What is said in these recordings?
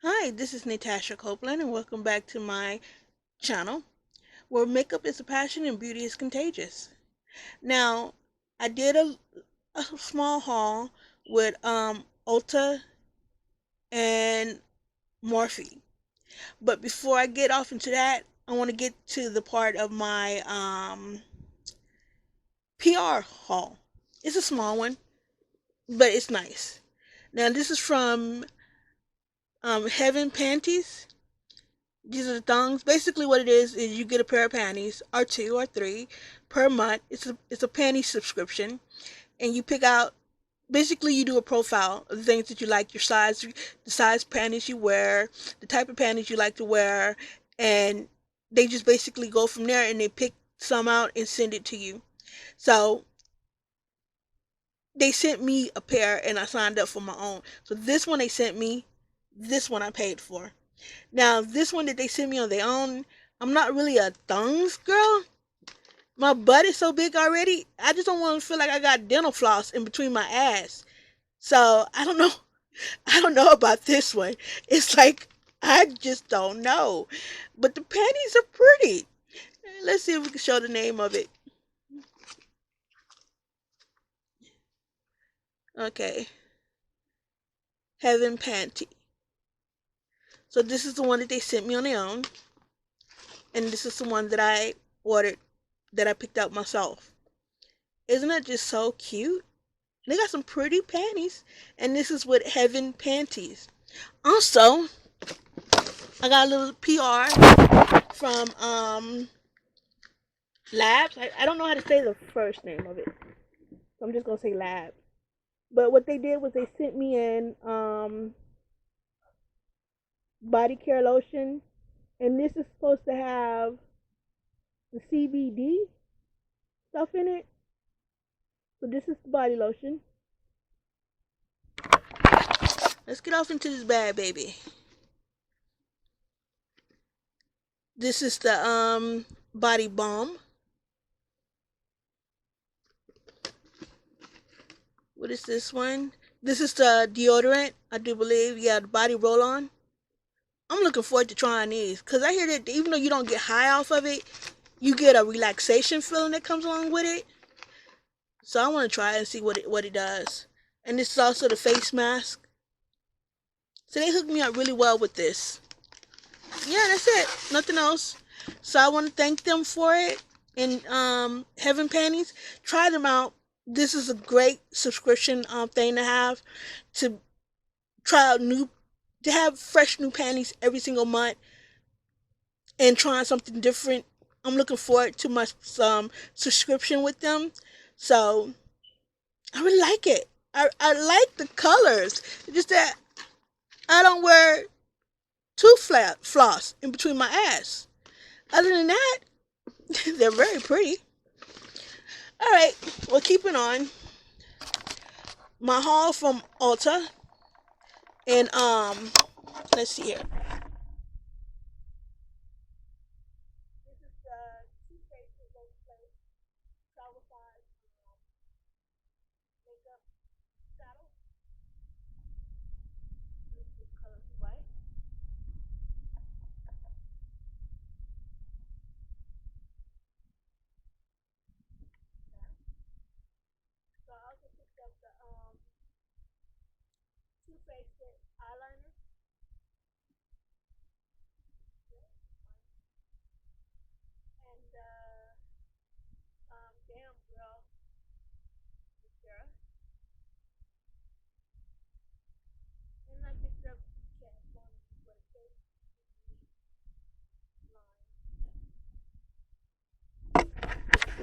Hi, this is Natasha Copeland, and welcome back to my channel where makeup is a passion and beauty is contagious. Now, I did a small haul with Ulta and Morphe, but before I get off into that, I want to get to the part of my PR haul. It's a small one, but it's nice. Now, this is from Heaven Panties. These are the thongs. Basically, what it is you get a pair of panties, or two or three, per month. It's a panty subscription, and you pick out. Basically, you do a profile of the things that you like, your size, the size panties you wear, the type of panties you like to wear, and they just basically go from there and they pick some out and send it to you. So they sent me a pair and I signed up for my own. So this one they sent me, this one I paid for. Now, this one that they sent me on their own, I'm not really a thongs girl. My butt is so big already. I just don't want to feel like I got dental floss in between my ass. So I don't know. I don't know about this one. It's like I just don't know. But the panties are pretty. Let's see if we can show the name of it. Okay, Heaven Panty. So this is the one that they sent me on their own, and this is the one that I ordered, that I picked out myself. Isn't that just so cute? They got some pretty panties, and this is with Heaven Panties. Also, I got a little PR from Labs. I don't know how to say the first name of it, so I'm just gonna say Labs. But what they did was they sent me in body care lotion, and this is supposed to have the CBD stuff in it. So this is the body lotion. Let's get off into this bad baby. This is the body balm. What is this one? This is the deodorant, I do believe. Yeah, the body roll on. I'm looking forward to trying these because I hear that even though you don't get high off of it, you get a relaxation feeling that comes along with it. So I want to try it and see what it does. And this is also the face mask. So they hooked me up really well with this. Yeah, that's it. Nothing else. So I want to thank them for it. And Heaven Panties, try them out. This is a great subscription thing to have, to try out new, to have fresh new panties every single month and trying something different. I'm looking forward to my subscription with them. So I really like it. I like the colors. It's just that I don't wear tooth floss in between my ass. Other than that, they're very pretty. All right, well, keeping on. My haul from Ulta, and let's see here. This is the toothpaste that goes place travel size makeup saddle. This color is white. Okay. So I also picked up the toothpaste eyeliner. And Damn Girl mascara. And I picked up Cat Von for the face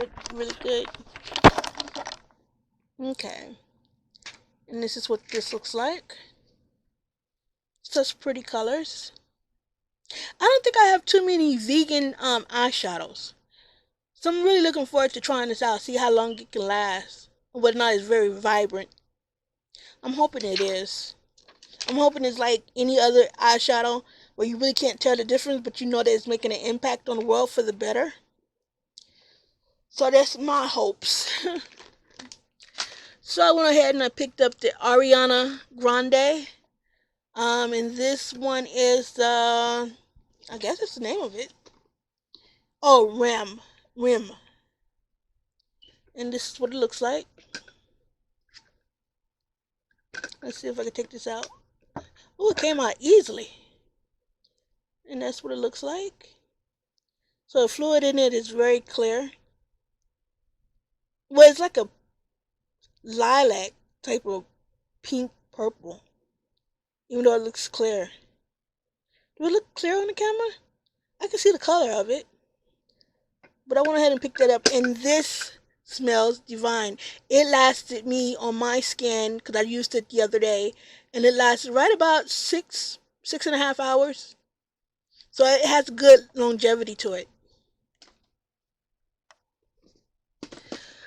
line. Really good. Okay. And this is what this looks like. Such pretty colors. I don't think I have too many vegan eyeshadows. So I'm really looking forward to trying this out, see how long it can last. Whether or not it's very vibrant. I'm hoping it is. I'm hoping it's like any other eyeshadow where you really can't tell the difference, but you know that it's making an impact on the world for the better. So that's my hopes. So I went ahead and I picked up the Ariana Grande And this one is the, I guess it's the name of it. Oh, R.E.M. R.E.M. And this is what it looks like. Let's see if I can take this out. Oh, it came out easily. And that's what it looks like. So the fluid in it is very clear. Well, it's like a lilac type of pink purple. Even though it looks clear. Do it look clear on the camera? I can see the color of it. But I went ahead and picked that up. And this smells divine. It lasted me on my skin because I used it the other day. And it lasted right about 6.5 hours. So it has good longevity to it.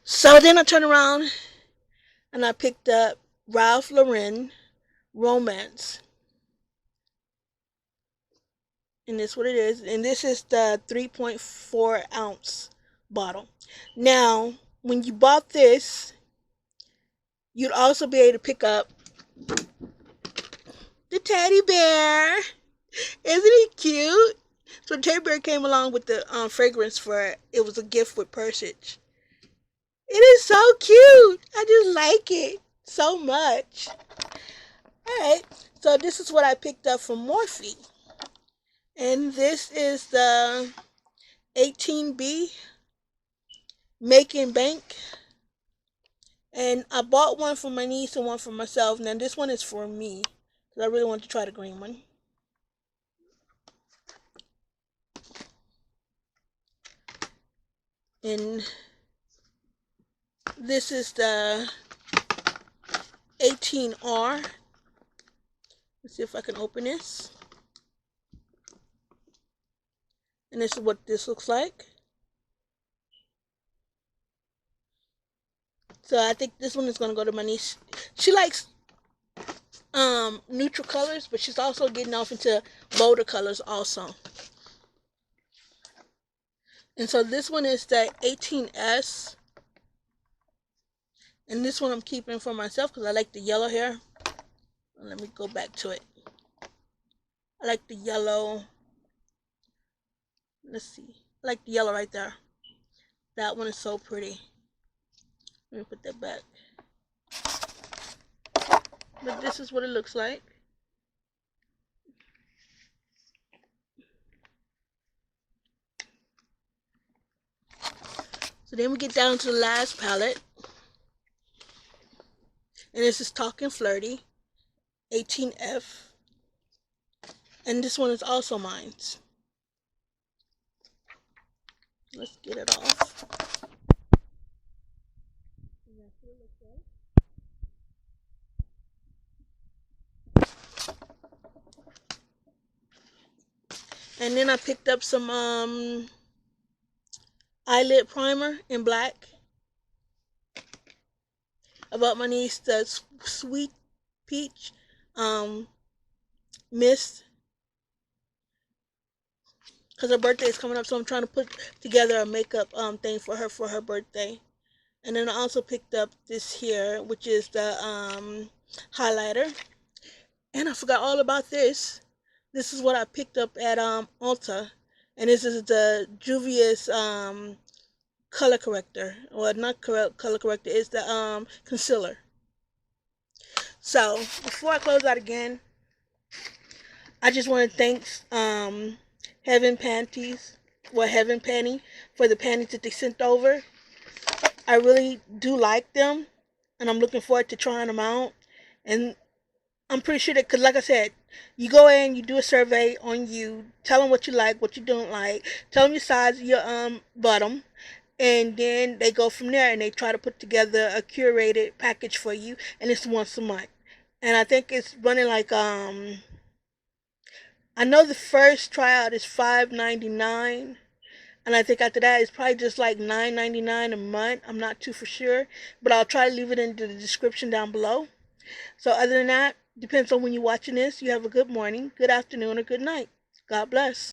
So then I turned around and I picked up Ralph Lauren Romance. And this is what it is. And this is the 3.4 ounce bottle. Now, when you bought this, you'd also be able to pick up the teddy bear. Isn't he cute? So the teddy bear came along with the fragrance for it. It was a gift with purchase. It is so cute. I just like it so much. Alright, so this is what I picked up from Morphe. And this is the 18B Making Bank. And I bought one for my niece and one for myself. Now this one is for me because I really want to try the green one. And this is the 18R. Let's see if I can open this. And this is what this looks like. So I think this one is going to go to my niece. She likes neutral colors, but she's also getting off into bolder colors also. And so this one is the 18S. And this one I'm keeping for myself because I like the yellow hair. Let me go back to it. I like the yellow. Let's see. I like the yellow right there. That one is so pretty. Let me put that back. But this is what it looks like. So then we get down to the last palette. And this is Talking Flirty, 18F. And this one is also mine. Let's get it off. And then I picked up some eyelid primer in black. I bought my niece the Sweet Peach Mist because her birthday is coming up, so I'm trying to put together a makeup thing for her birthday. And then I also picked up this here, which is the highlighter. And I forgot all about this. This is what I picked up at Ulta, and this is the Juvia's color corrector. Well, not color corrector. It's the concealer. So before I close out again, I just want to thank Heaven Panties, well, Heaven Panty, for the panties that they sent over. I really do like them, and I'm looking forward to trying them out. And I'm pretty sure that, because like I said, you go in, you do a survey on you, tell them what you like, what you don't like, tell them your size of your bottom, and then they go from there and they try to put together a curated package for you, and it's once a month. And I think it's running like I know the first tryout is $5.99, and I think after that it's probably just like $9.99 a month. I'm not too for sure, but I'll try to leave it in the description down below. So other than that, depends on when you're watching this. You have a good morning, good afternoon, or good night. God bless.